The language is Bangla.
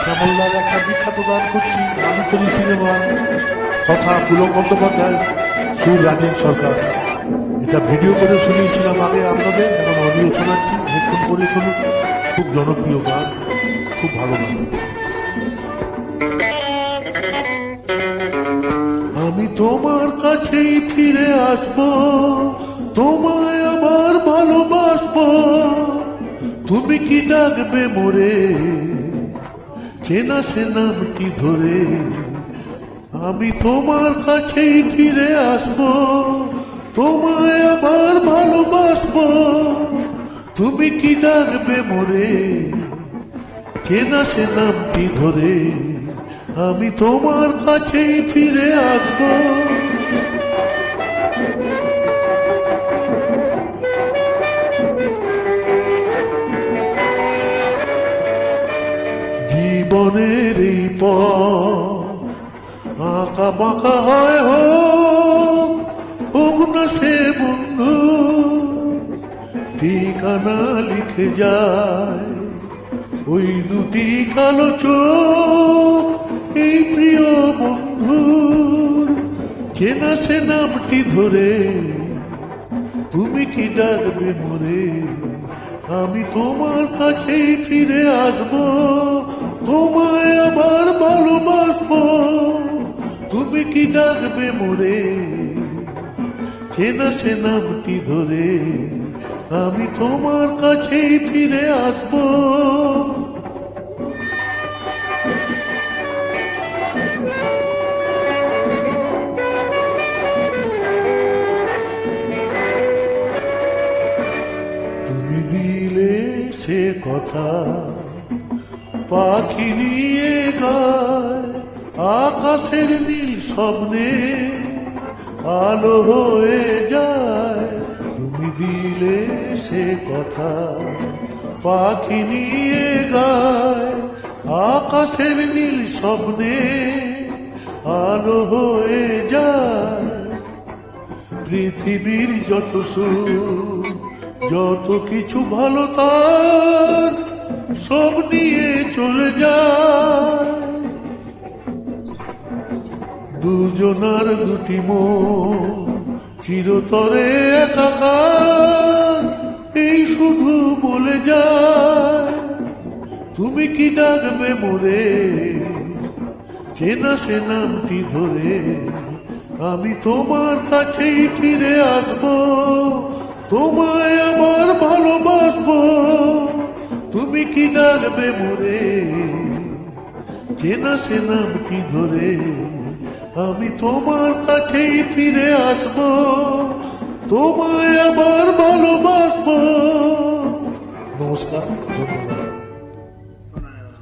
শ্যামলদার একটা বিখ্যাত গান করছি, আমি চলি সিনেমার কথা, পুলক বন্দ্যোপাধ্যায়, সুর রাজেন সরকার। এটা ভিডিও করে শুনিয়েছিলাম আগে আপনাদের, এখন অডিও শোনাচ্ছি, হেডফোন করে শুনুন। খুব জনপ্রিয় গান, খুব ভালো গান। আমি তোমার কাছেই ফিরে আসবো, তোমায় আবার ভালোবাসবো। তুমি কি ডাকবে মোরে চেনা সে নামটি ধরে? আমি তোমার কাছেই ফিরে আসবো, তোমায় আবার ভালোবাসবো। তুমি কি ডাকবে মোরে চেনা সে নামটি ধরে? আমি তোমার কাছেই ফিরে আসবো। জীবনের এই পথ আঁকা বাঁকা হয়, হোক না সে বন্ধু ঠিকানা লিখে যায় ওই দুটি কালো চোখ। এই প্রিয় বন্ধুর চেনা সে নামটি ধরে তুমি কি ডাকবে মোরে? আমি তোমার কাছেই ফিরে আসবো, তোমায় আবার ভালোবাসবো। তুমি কি ডাকবে মোরে চেনা সে নামটি ধরে? আমি তোমার কাছেই ফিরে আসবো। তুমি দিলে সে কথা পাখি নিয়ে গায় আকাশের নীল স্বপ্নে আলো হয়ে যায়। তুমি দিলে সে কথা পাখি নিয়ে গায় আকাশের নীল স্বপ্নে আলো হয়ে যায়। পৃথিবীর যত সুখ যত কিছু ভালো তার সব নিয়ে চলে যায়। দুজনার দুটি মন চিরতরে একাকার এই শুধু বলে যায়। তুমি কি ডাকবে মোরে চেনা সে নামটি ধরে? আমি তোমার কাছেই ফিরে আসবো, তোমায় আবার ভালোবাসবো। তুমি কি ডাকবে মোরে চেনা সে নামটি ধরে? আমি তোমার কাছেই ফিরে আসবো, তোমায় আবার ভালোবাসবো। নমস্কার, ধন্যবাদ।